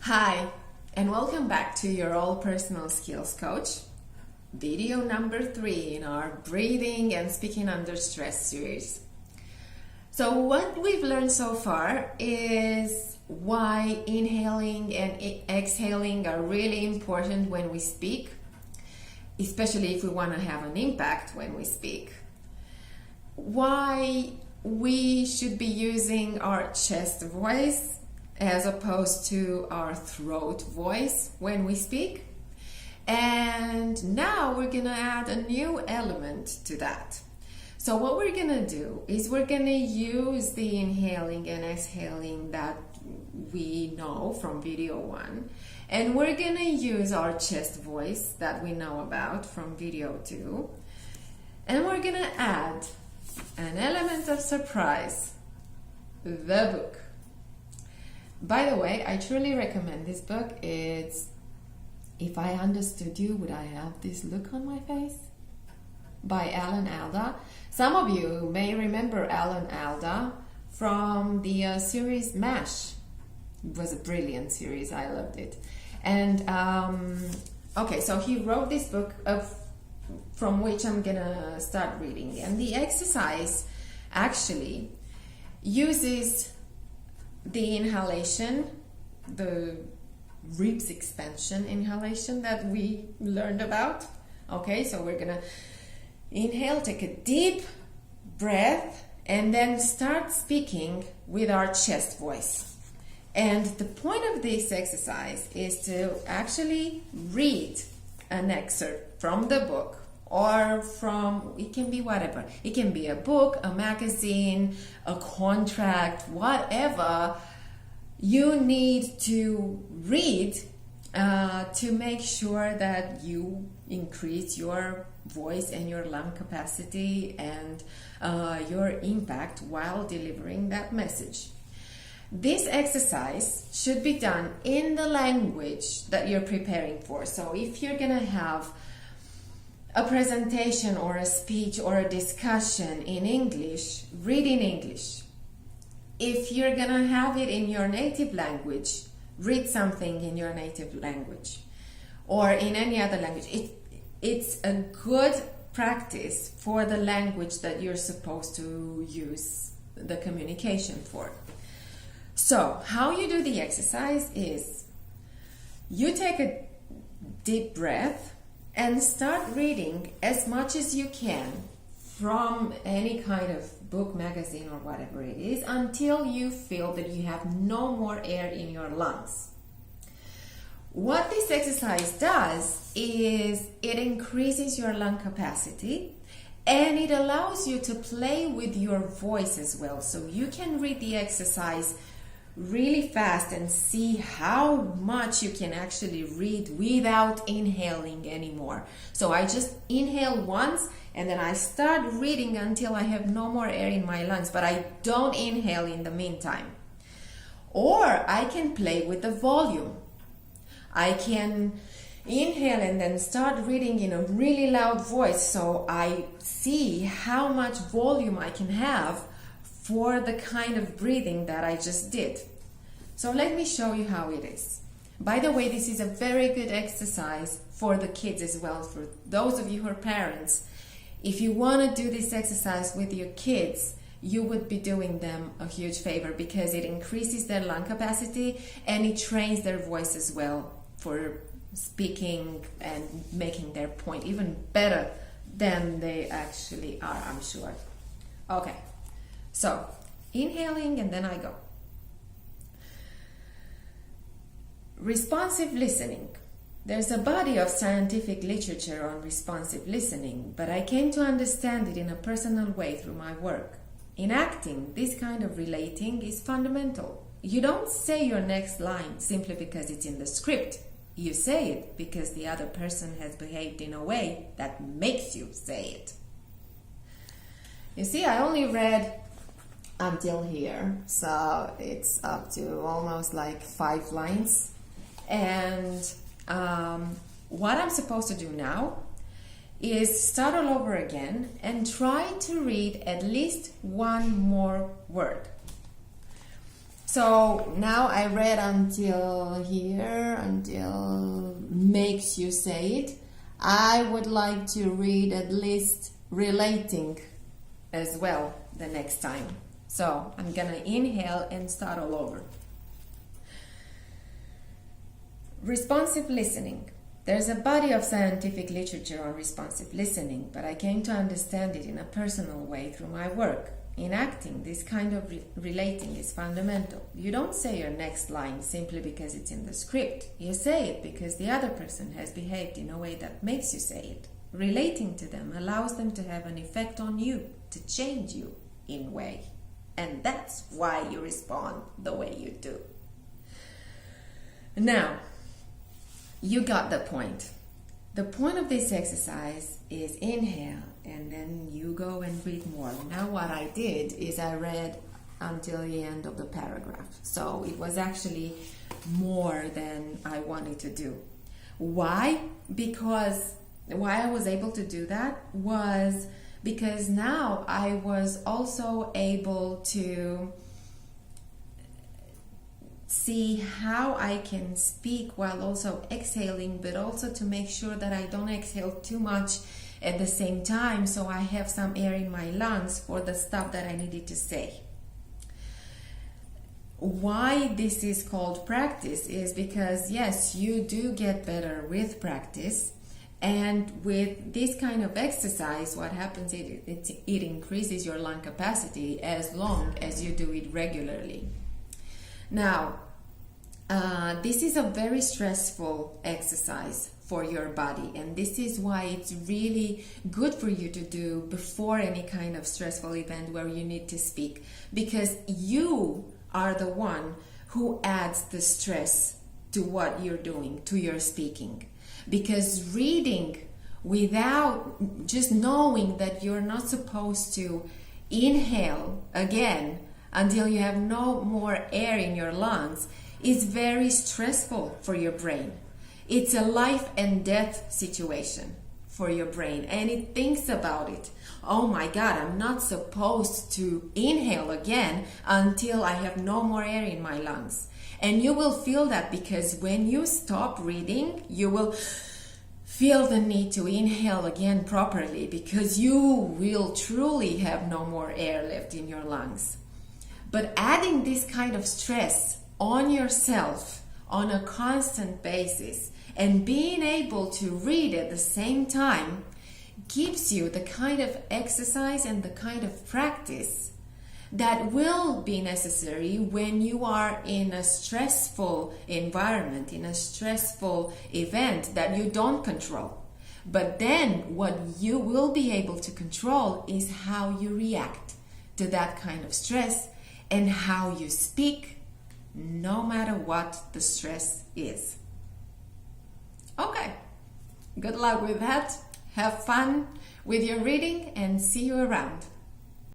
Hi, and welcome back to your All Personal Skills Coach, video number 3 in our Breathing and Speaking Under Stress series. So what we've learned so far is why inhaling and exhaling are really important when we speak, especially if we want to have an impact when we speak. Why we should be using our chest voice as opposed to our throat voice when we speak. And now we're gonna add a new element to that. So what we're gonna do is we're gonna use the inhaling and exhaling that we know from video 1, and we're gonna use our chest voice that we know about from video 2, and we're gonna add an element of surprise, the book. By the way, I truly recommend this book. It's If I Understood You, Would I Have This Look on My Face? By Alan Alda. Some of you may remember Alan Alda from the series MASH. It was a brilliant series. I loved it. And okay, so he wrote this book from which I'm gonna start reading. And the exercise actually uses the inhalation, the ribs expansion inhalation that we learned about. Okay, so we're gonna inhale, take a deep breath, and then start speaking with our chest voice. And the point of this exercise is to actually read an excerpt from the book, or from, it can be whatever. It can be a book, a magazine, a contract, whatever you need to read to make sure that you increase your voice and your lung capacity and your impact while delivering that message. This exercise should be done in the language that you're preparing for. So if you're gonna have a presentation or a speech or a discussion in English, read in English. If you're gonna have it in your native language, read something in your native language or in any other language. It's a good practice for the language that you're supposed to use the communication for. So how you do the exercise is you take a deep breath and start reading as much as you can from any kind of book, magazine, or whatever it is until you feel that you have no more air in your lungs. What this exercise does is it increases your lung capacity and it allows you to play with your voice as well. So you can read the exercise really fast and see how much you can actually read without inhaling anymore. So I just inhale once and then I start reading until I have no more air in my lungs, but I don't inhale in the meantime. Or I can play with the volume. I can inhale and then start reading in a really loud voice so I see how much volume I can have for the kind of breathing that I just did. So let me show you how it is. By the way, this is a very good exercise for the kids as well. For those of you who are parents, if you want to do this exercise with your kids, you would be doing them a huge favor because it increases their lung capacity and it trains their voice as well for speaking and making their point even better than they actually are, I'm sure. Okay. So, inhaling and then I go. Responsive listening. There's a body of scientific literature on responsive listening, but I came to understand it in a personal way through my work. In acting, this kind of relating is fundamental. You don't say your next line simply because it's in the script. You say it because the other person has behaved in a way that makes you say it. You see, I only read until here, so it's up to almost like 5 lines, and what I'm supposed to do now is start all over again and try to read at least one more word. So now I read until here, until makes you say it. I would like to read at least relating as well the next time. So I'm gonna inhale and start all over. Responsive listening. There's a body of scientific literature on responsive listening, but I came to understand it in a personal way through my work. In acting, this kind of relating is fundamental. You don't say your next line simply because it's in the script. You say it because the other person has behaved in a way that makes you say it. Relating to them allows them to have an effect on you, to change you in a way. And that's why you respond the way you do. Now, you got the point. The point of this exercise is inhale and then you go and read more. Now what I did is I read until the end of the paragraph. So it was actually more than I wanted to do. Why? Because why I was able to do that was because now I was also able to see how I can speak while also exhaling, but also to make sure that I don't exhale too much at the same time, so I have some air in my lungs for the stuff that I needed to say. Why this is called practice is because, yes, you do get better with practice, and with this kind of exercise, what happens is it increases your lung capacity as long as you do it regularly. Now, this is a very stressful exercise for your body, and this is why it's really good for you to do before any kind of stressful event where you need to speak, because you are the one who adds the stress to what you're doing, to your speaking. Because reading without just knowing that you're not supposed to inhale again until you have no more air in your lungs is very stressful for your brain. It's a life and death situation for your brain, and it thinks about it. Oh my God, I'm not supposed to inhale again until I have no more air in my lungs. And you will feel that, because when you stop reading, you will feel the need to inhale again properly, because you will truly have no more air left in your lungs. But adding this kind of stress on yourself on a constant basis and being able to read at the same time gives you the kind of exercise and the kind of practice that will be necessary when you are in a stressful environment, in a stressful event that you don't control. But then what you will be able to control is how you react to that kind of stress and how you speak, no matter what the stress is. Okay, good luck with that. Have fun with your reading and see you around.